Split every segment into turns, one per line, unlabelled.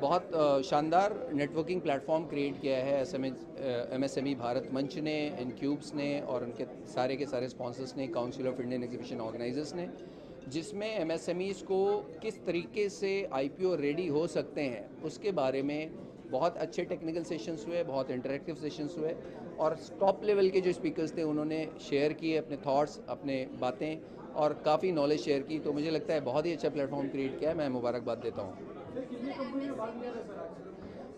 बहुत शानदार networking platform create किया है एमएसएमई भारत मंच ने, इनक्यूब्स ने और उनके सारे के सारे स्पॉन्सर्स ने, council of Indian exhibition organisers ने, जिसमें एमएसएमईज़ को किस तरीके से आईपीओ रेडी हो सकते हैं उसके बारे में बहुत अच्छे टेक्निकल सेशंस हुए, बहुत इंटरेक्टिव सेशंस हुए और टॉप लेवल के जो स्पीकर्स थे उन्होंने शेयर किए अपने थॉट्स, अपने बातें और काफ़ी नॉलेज शेयर की। तो मुझे लगता है बहुत ही अच्छा प्लेटफॉर्म क्रिएट किया है, मैं मुबारकबाद देता हूँ।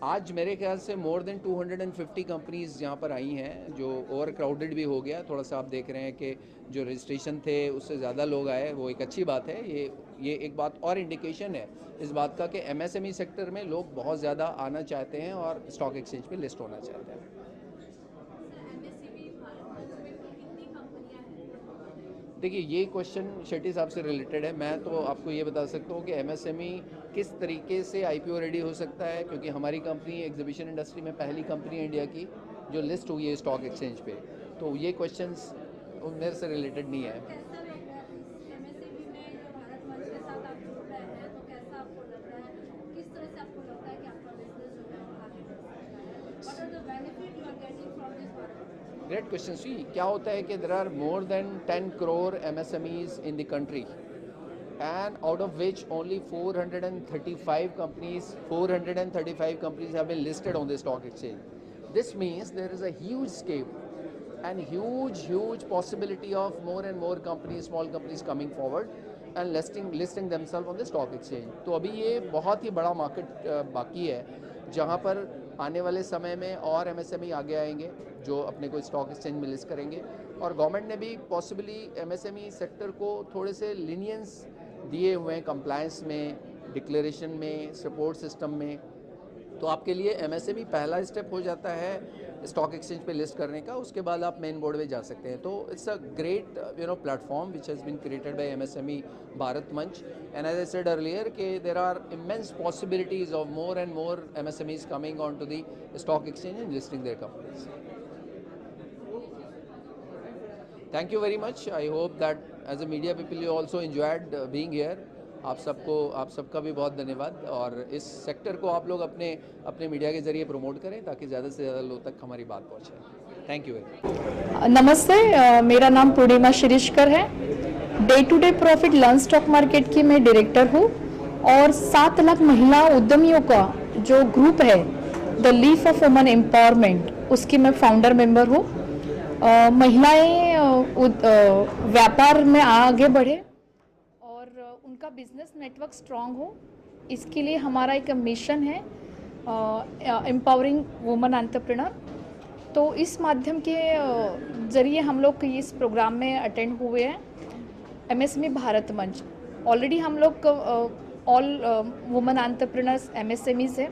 आज मेरे ख्याल से मोर देन 250 कंपनीज यहाँ पर आई हैं, जो ओवर क्राउडेड भी हो गया थोड़ा सा। आप देख रहे हैं कि जो रजिस्ट्रेशन थे उससे ज़्यादा लोग आए, वो एक अच्छी बात है। ये एक बात और इंडिकेशन है इस बात का कि एमएसएमई सेक्टर में लोग बहुत ज़्यादा आना चाहते हैं और स्टॉक एक्सचेंज पे लिस्ट होना चाहते हैं। देखिए, ये क्वेश्चन शेट्टी साहब से रिलेटेड है। मैं तो आपको ये बता सकता हूँ कि एमएसएमई किस तरीके से आईपीओ रेडी हो सकता है, क्योंकि हमारी कंपनी एग्जीबिशन इंडस्ट्री में पहली कंपनी है इंडिया की जो लिस्ट हुई है स्टॉक एक्सचेंज पे। तो ये क्वेश्चंस मेरे से रिलेटेड नहीं है। Great question. सी क्या होता है कि there are more than 10 crore MSMEs in the country and out of which only 435 companies have been listed on the stock exchange. This means there is a huge scope and huge possibility of more and more companies, small companies coming forward and listing themselves on the stock exchange. तो अभी ये बहुत ही बड़ा market बाकी है जहाँ पर आने वाले समय में और MSME आगे आएंगे जो अपने को स्टॉक एक्सचेंज में लिस्ट करेंगे। और गवर्नमेंट ने भी पॉसिबली MSME सेक्टर को थोड़े से लीनियंस दिए हुए हैं कंप्लायंस में, डिक्लेरेशन में, सपोर्ट सिस्टम में। तो आपके लिए MSME पहला स्टेप हो जाता है स्टॉक एक्सचेंज पे लिस्ट करने का, उसके बाद आप मेन बोर्ड में जा सकते हैं। तो it's a great platform which has been created by MSME Bharat Manch and as I said earlier कि there are immense possibilities of more and more MSMEs coming onto the stock exchange and listing their companies. Thank you very much. I hope that as a media people you also enjoyed being here. आप सबका भी बहुत धन्यवाद और इस sector को आप लोग अपने मीडिया के जरिए प्रमोट करें ताकि ज़्यादा से ज़्यादा लोग तक हमारी बात पहुँचे। Thank you very much.
नमस्ते, मेरा नाम पूर्णिमा शिरीषकर है। Day to day profit learn stock market की मैं डायरेक्टर हूँ और 7 लाख महिला उद्यमियों का जो ग्रुप है the leaf of woman empowerment, उसकी मैं फाउंडर मेंबर हूँ। महिलाएं व्यापार में आगे बढ़े और उनका बिजनेस नेटवर्क स्ट्रांग हो, इसके लिए हमारा एक मिशन है एम्पावरिंग वुमन एंटरप्रेन्योर। तो इस माध्यम के जरिए हम लोग इस प्रोग्राम में अटेंड हुए हैं। MSME भारत मंच ऑलरेडी हम लोग ऑल वुमन एंटरप्रेन्योर्स MSMEs है,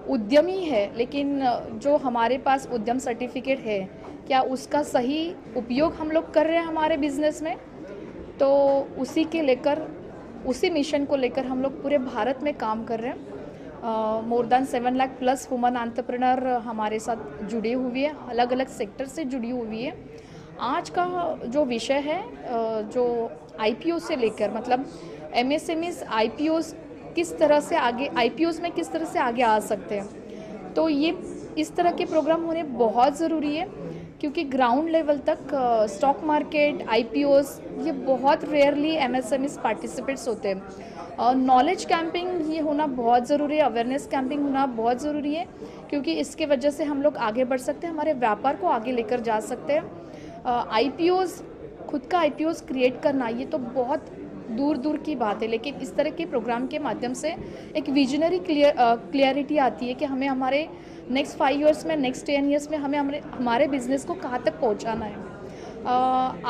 उद्यमी है, लेकिन जो हमारे पास उद्यम सर्टिफिकेट है क्या उसका सही उपयोग हम लोग कर रहे हैं हमारे बिजनेस में। तो उसी मिशन को लेकर हम लोग पूरे भारत में काम कर रहे हैं। More than 7 lakh plus woman entrepreneur हमारे साथ जुड़ी हुई है, अलग अलग सेक्टर से जुड़ी हुई है। आज का जो विषय है जो IPO से लेकर, मतलब MSMEs IPOs किस तरह से आगे, IPOs में किस तरह से आगे आ सकते हैं, तो ये इस तरह के प्रोग्राम होने बहुत ज़रूरी है क्योंकि ग्राउंड लेवल तक स्टॉक मार्केट IPOs ये बहुत रेयरली MSMEs पार्टिसिपेट्स होते हैं। नॉलेज कैंपिंग ये होना बहुत ज़रूरी है, अवेयरनेस कैंपिंग होना बहुत ज़रूरी है क्योंकि इसके वजह से हम लोग आगे बढ़ सकते हैं, हमारे व्यापार को आगे लेकर जा सकते हैं। IPOs, खुद का IPOs क्रिएट करना ये तो बहुत दूर की बात है, लेकिन इस तरह के प्रोग्राम के माध्यम से एक विजनरी क्लियरिटी आती है कि हमें हमारे नेक्स्ट 5 इयर्स में, नेक्स्ट 10 इयर्स में हमें हमारे बिजनेस को कहाँ तक पहुँचाना है।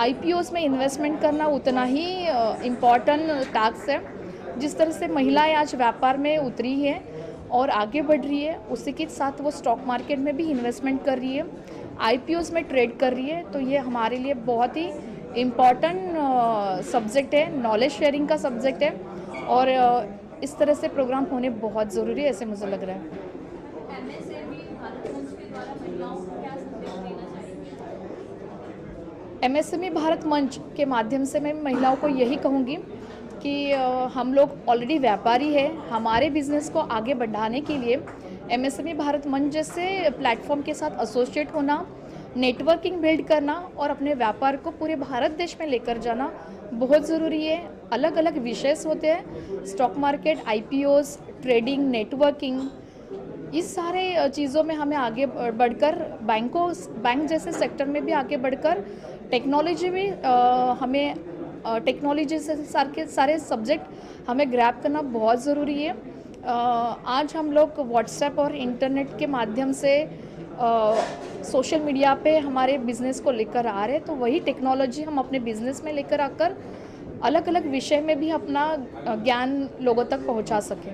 IPOs में इन्वेस्टमेंट करना उतना ही इम्पॉर्टेंट टास्क है। जिस तरह से महिलाएं आज व्यापार में उतरी है और आगे बढ़ रही है, उसी के साथ वो स्टॉक मार्केट में भी इन्वेस्टमेंट कर रही है, IPOs में ट्रेड कर रही है। तो ये हमारे लिए बहुत ही इम्पॉर्टेंट सब्जेक्ट है, नॉलेज शेयरिंग का सब्जेक्ट है और इस तरह से प्रोग्राम होने बहुत ज़रूरी है, ऐसे मुझे लग रहा है। MSME भारत मंच के माध्यम से मैं महिलाओं को यही कहूँगी कि हम लोग ऑलरेडी व्यापारी है, हमारे बिजनेस को आगे बढ़ाने के लिए एमएसएमई भारत मंच जैसे प्लेटफॉर्म के साथ एसोसिएट होना, नेटवर्किंग बिल्ड करना और अपने व्यापार को पूरे भारत देश में लेकर जाना बहुत ज़रूरी है। अलग अलग विषय होते हैं, stock market, IPOs, trading, networking, इस सारे चीज़ों में हमें आगे बढ़कर बैंक जैसे सेक्टर में भी आगे बढ़कर टेक्नोलॉजी में हमें टेक्नोलॉजी से सारे सब्जेक्ट हमें ग्रैब करना बहुत ज़रूरी है। आज हम लोग व्हाट्सएप और इंटरनेट के माध्यम से सोशल मीडिया पे हमारे बिज़नेस को लेकर आ रहे हैं, तो वही टेक्नोलॉजी हम अपने बिज़नेस में लेकर आकर अलग अलग विषय में भी अपना ज्ञान लोगों तक पहुंचा सकें।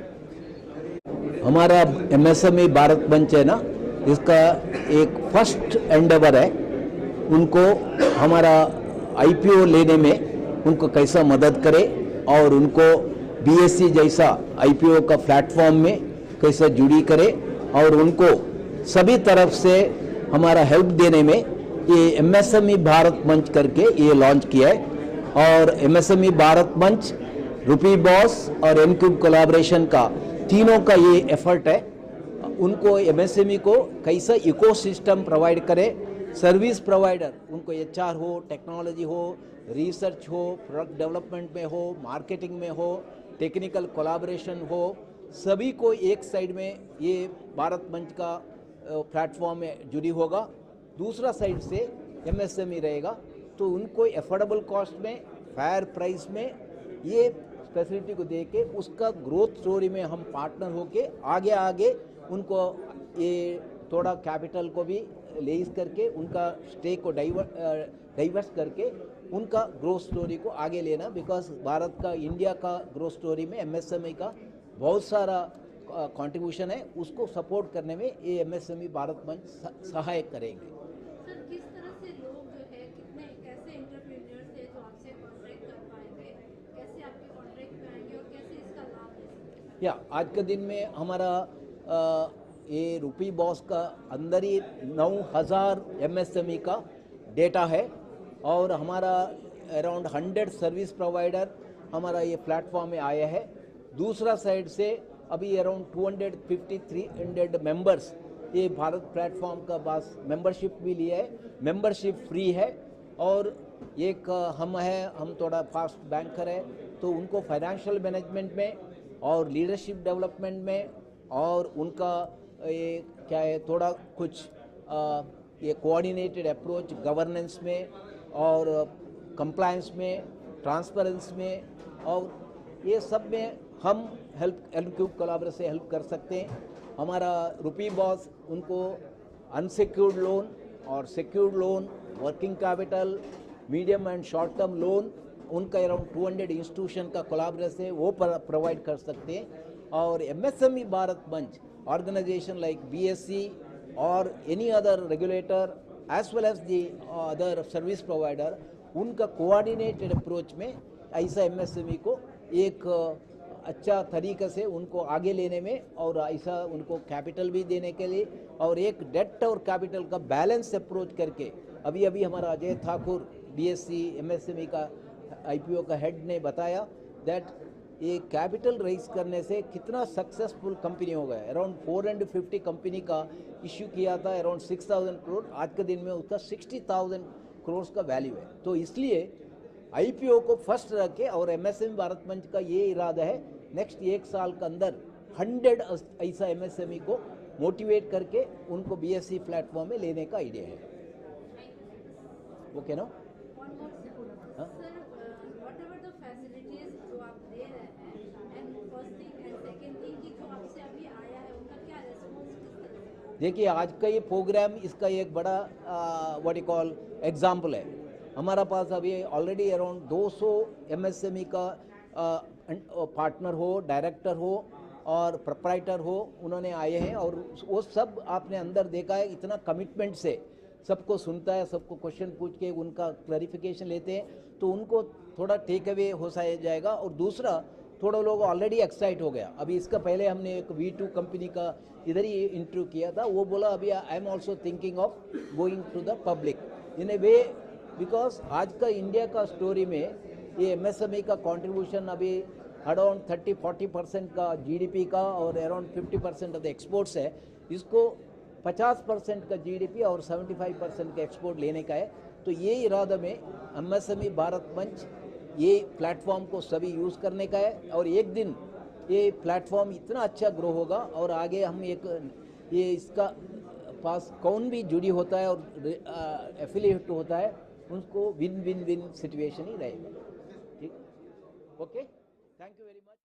हमारा एमएसएमई भारत मंच है ना, इसका एक फर्स्ट एंडेवर है उनको हमारा आईपीओ लेने में उनको कैसा मदद करे और उनको बीएससी जैसा आईपीओ का प्लेटफॉर्म में कैसे जुड़ी करे और उनको सभी तरफ से हमारा हेल्प देने में ये एमएसएमई भारत मंच करके ये लॉन्च किया है। और एमएसएमई भारत मंच, रुपी बॉस और एनक्यूब कोलैबोरेशन का तीनों का ये एफर्ट है। उनको एमएसएमई को कैसा इकोसिस्टम प्रोवाइड करे, सर्विस प्रोवाइडर उनको एचआर हो, टेक्नोलॉजी हो, रिसर्च हो, प्रोडक्ट डेवलपमेंट में हो, मार्केटिंग में हो, टेक्निकल कोलैबोरेशन हो, सभी को एक साइड में ये भारत मंच का प्लेटफॉर्म में जुड़ी होगा। दूसरा साइड से एमएसएमई रहेगा, तो उनको एफोर्डेबल कॉस्ट में, फेयर प्राइस में ये फैसिलिटी को दे के उसका ग्रोथ स्टोरी में हम पार्टनर होके आगे आगे उनको ये थोड़ा कैपिटल को भी लेस करके उनका स्टेक को डाइवर्स करके उनका ग्रोथ स्टोरी को आगे लेना। बिकॉज भारत का, इंडिया का ग्रोथ स्टोरी में एमएसएमई का बहुत सारा कंट्रीब्यूशन है, उसको सपोर्ट करने में ये एमएसएमई भारत मंच सहायक करेंगे।
सर, किस तरह से लोग जो है, कितने कैसे एंटरप्रेन्योर्स है जो आपसे कॉन्ट्रैक्ट कर पाएंगे, कैसे आपके कॉन्ट्रैक्ट में आएंगे और कैसे इसका लाभ ले सकते हैं?
आज के दिन में हमारा ये रुपी बॉस का अंदर ही 9000 एमएसएमई का डेटा है और हमारा अराउंड 100 सर्विस प्रोवाइडर हमारा ये प्लेटफॉर्म में आया है। दूसरा साइड से अभी अराउंड 250-300 मेंबर्स ये भारत प्लेटफॉर्म का पास मेंबरशिप भी लिया है। मेंबरशिप फ्री है और एक हम थोड़ा फास्ट बैंकर है, तो उनको फाइनेंशियल मैनेजमेंट में और लीडरशिप डेवलपमेंट में और उनका ये क्या है थोड़ा कुछ ये कोऑर्डिनेटेड अप्रोच गवर्नेंस में और कंप्लायंस में, ट्रांसपेरेंसी में और ये सब में हम एनक्यूब कोलैबोरेशन से हेल्प कर सकते हैं। हमारा रुपी बॉस उनको अनसिक्योर्ड लोन और secured loan, working capital, medium and short term loan, उनका अराउंड 200 इंस्टीट्यूशन का कोलैबोरेशन है वो प्रोवाइड कर सकते हैं। और MSME Bharat Manch organisation like BSC और any other regulator as well as the other service provider, उनका कोऑर्डिनेटेड अप्रोच में ऐसा एमएसएमई को एक अच्छा तरीके से उनको आगे लेने में और ऐसा उनको कैपिटल भी देने के लिए और एक डेट और कैपिटल का बैलेंस अप्रोच करके अभी हमारा अजय ठाकुर बीएससी एमएसएमई का आईपीओ का हेड ने बताया दैट ये कैपिटल रेज करने से कितना सक्सेसफुल कंपनी हो गया। अराउंड 450 कंपनी का इश्यू किया था, अराउंड 6000 करोड़, आज के दिन में उसका 60,000 करोड़ का वैल्यू है। तो इसलिए आईपीओ को फर्स्ट रख के और एमएसएमई भारत मंच का ये इरादा है नेक्स्ट 1 साल के अंदर 100 ऐसा एमएसएमई को मोटिवेट करके उनको बीएससी प्लेटफॉर्म में लेने का आइडिया है। ओके ना?
सर, whatever the facilities जो आप दे रहे हैं, and first thing and second thing कि जो आपसे अभी आया है उनका क्या response किस तरह से?
देखिए, आज का ये प्रोग्राम इसका एक बड़ा व्हाट यू कॉल एग्जाम्पल है। हमारा पास अभी ऑलरेडी अराउंड 200 एमएसएमई का पार्टनर हो, डायरेक्टर हो और प्रोप्राइटर हो, उन्होंने आए हैं और वो सब आपने अंदर देखा है, इतना कमिटमेंट से सबको सुनता है, सबको क्वेश्चन पूछ के उनका क्लैरिफिकेशन लेते हैं, तो उनको थोड़ा टेक अवे हो जाएगा। और दूसरा, थोड़ा लोग ऑलरेडी एक्साइट हो गया। अभी इसका पहले हमने एक V2 कंपनी का इधर ही इंटरव्यू किया था, वो बोला अभी I am also thinking of going to the public in a way, because आज का इंडिया का स्टोरी में ये एमएसएमई का कंट्रीब्यूशन अभी अराउंड 30-40% का जीडीपी का और अराउंड 50% ऑफ द एक्सपोर्ट्स है। इसको 50% का जीडीपी और 75% का एक्सपोर्ट लेने का है। तो ये इरादा में एमएसएमई भारत मंच ये प्लेटफॉर्म को सभी यूज़ करने का है और एक दिन ये प्लेटफॉर्म इतना अच्छा ग्रो होगा और आगे हम ये इसका पास कौन भी जुड़ी होता है और एफिलिएट होता है उनको विन विन विन सिचुएशन ही रहेगा। ठीक, okay, thank you very much.